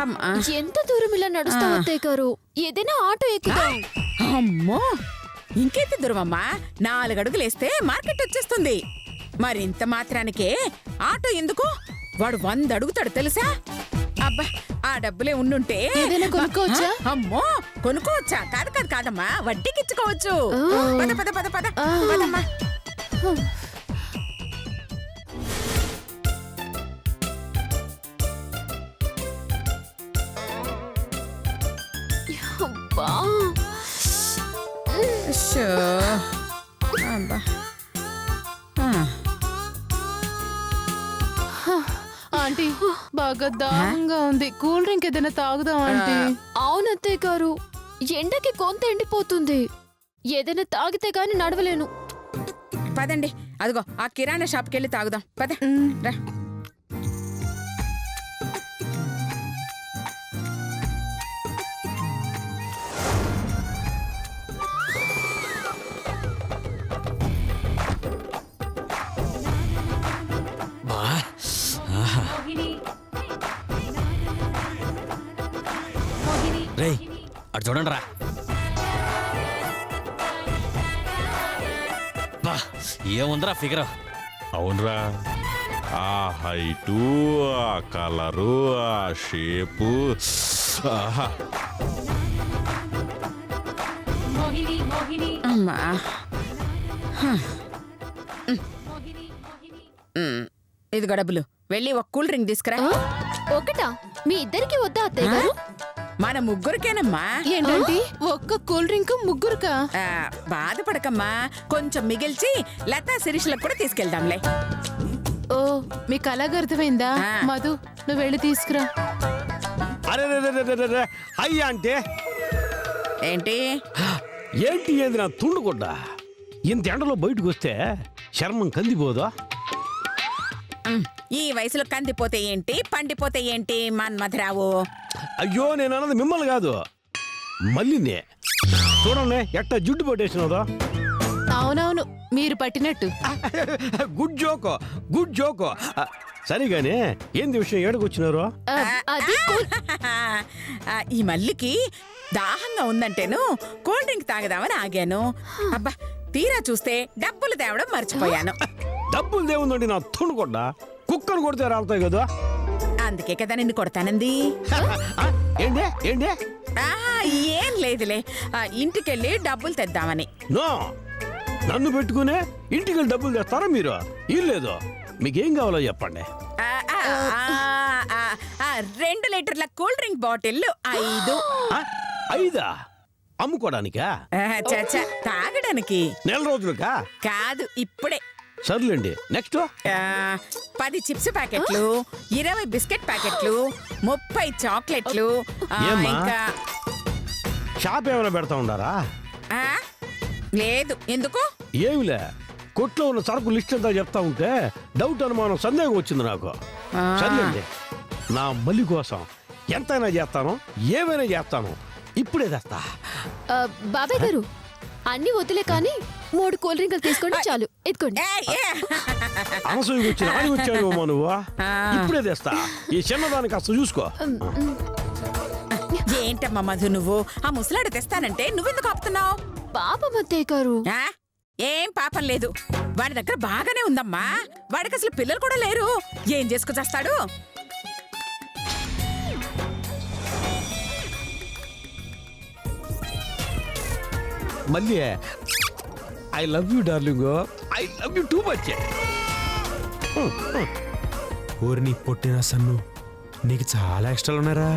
అమ్మా. ఎంత దూరం ఇలా నడుస్తావు అత్తయ్య గారు? ఏదైనా ఆటో ఎక్కుదాం. అమ్మో, ఇంకెంత దూరం అమ్మా? 4 అడుగులేస్తే మార్కెట్ వచ్చేస్తుంది. మరింత మాత్రానికే ఆటో ఎందుకు? వాడు 100 అడుగుతాడు తెలుసా? అబ్బా, ఆ డబ్బులే ఉండుంటే ఏదైనా కొనుక్కోవచ్చా? అమ్మో, కొనుక్కోవచ్చా? కాదమ్మా, వడ్డీకి ఇచ్చుకోవచ్చు. పద పద పద పద పదమ్మా. అబ్బా. అబ్బా. ఆంటీ బాగా దాహంగా ఉంది, కూల్ డ్రింక్ ఏదైనా తాగుదాం ఆంటీ. అవును అత్తయ్య గారు, ఎండకి కొంత ఎండిపోతుంది. ఏదైనా తాగితే గాని నడవలేను. పదండి, అదిగో ఆ కిరాణా షాప్కి వెళ్ళి తాగుదాం. పద రా. రేయ్, అటు చూడండి రా. ఏముందిరా ఫిగర్? అవునరా, ఆ హైటు, ఆ కలరు, ఆ షేపు. అమ్మా, ఇదిగో డబ్బులు. వెళ్ళి ఒక కూల్ డ్రింక్ తీసుకురా. ఒకటా? మీ ఇద్దరికి వద్దా అత్తయ్య గారు? మన ముగ్గురికేనమ్మా. ఏంటంటే ఒక్క కూల్ డ్రింక్ ముగ్గురుకా? బాధపడకమ్మా, కొంచెం మిగిల్చి లతా శిరీషలకు కూడా తీసుకెళ్దాంలే. ఓ, మీకు అలాగ అర్థమైందా? మధు, నువ్వు వెళ్ళి తీసుకురా. అరే అయ్యా అంటే ఏంటి ఏంటి ఏంది నా తుండుకొడ్డా? ఇంత ఎండలో బయటకు వస్తే చర్మం కందిపోదా? ఈ వయసులో కందిపోతే ఏంటి, పండిపోతే ఏంటి మన్మథరావు? అయ్యో, నేను అన్నది మిమ్మల్ని కాదు, మళ్ళీనే చూడండి ఎట్టా జుట్టు పట్టేసినదో. అవునవును, మీరు పట్టినట్టు. గుడ్ జోకో, గుడ్ జోకో. సరిగానే ఏంది విషయం, ఏడకొచ్చినారు? అది ఈ మల్లికి దాహంగా ఉందంటేను కూల్ డ్రింక్ తాగదామని ఆగాను. అబ్బా, తీరా చూస్తే డబ్బులు తేవడం మర్చిపోయాను. డబ్బులు దేవుందండి నా తుండుకొడ్డా, కుక్కను కొడితే రాలుతాయి కదా. అందుకే కదా నిన్ను కొడతానంది. ఏంటి ఏంటి? ఏం లేదులే, ఇంటికెళ్ళి డబ్బులు తెద్దామని. నో, నన్ను పెట్టుకునే ఇంటికి డబ్బులు తెస్తారా మీరు? ఇల్లేదు, మీకేం కావాలో చెప్పండి. 2 లీటర్ల కూల్ డ్రింక్ బాటిల్ 5. 5 అమ్ముకోడానికా? చచ్చా, తాగడానికి. నెల రోజులకా? కాదు, ఇప్పుడే. సర్లేండి, నెక్స్ట్. 10 చిప్స్ ప్యాకెట్లు, 20 బిస్కెట్ ప్యాకెట్లు, 30 చాక్లెట్లు. ఏమ్మా? ఇంకా షాప్ ఏమైనా పెడతా ఉండారా? లేదు. ఎందుకు? ఏమిలే, కొట్లో ఉన్న సరుకు లిస్ట్ అంతా చెప్తా ఉంటే డౌట్, అనుమానం, సందేహం వచ్చింది నాకు. సర్లేండి, నా మల్లి కోసం ఎంతైనా చేస్తాను, ఏమైనా చేస్తాను. ఇప్పుడే తెస్తా. బాబాయ్ గారు, అన్ని వదిలే కానీ 3 కూల్ డ్రింకులు తీసుకోండి చాలు. ఎత్తుకోండి. అనసూయకి వచ్చి నాని వచ్చాను నువ్వు. ఇప్పుడే తెస్తా, ఈ చిన్నదానికి అసలు చూసుకో. ఏంటమ్మా మధు, నువ్వు ఆ ముసలాడు తెస్తానంటే నువ్వెందుకు ఆపుతున్నావు? పాపం అత్తయ్య గారు. ఏం పాపం లేదు, వాడి దగ్గర బాగానే ఉందమ్మా. వాడికి అసలు పిల్లలు కూడా లేరు, ఏం చేసుకొచ్చేస్తాడు? మళ్ళీ I love you darling, I love you too much. ఊరిని పొట్టిన సన్ను, నీకు చాలా ఇష్టాలు ఉన్నారా?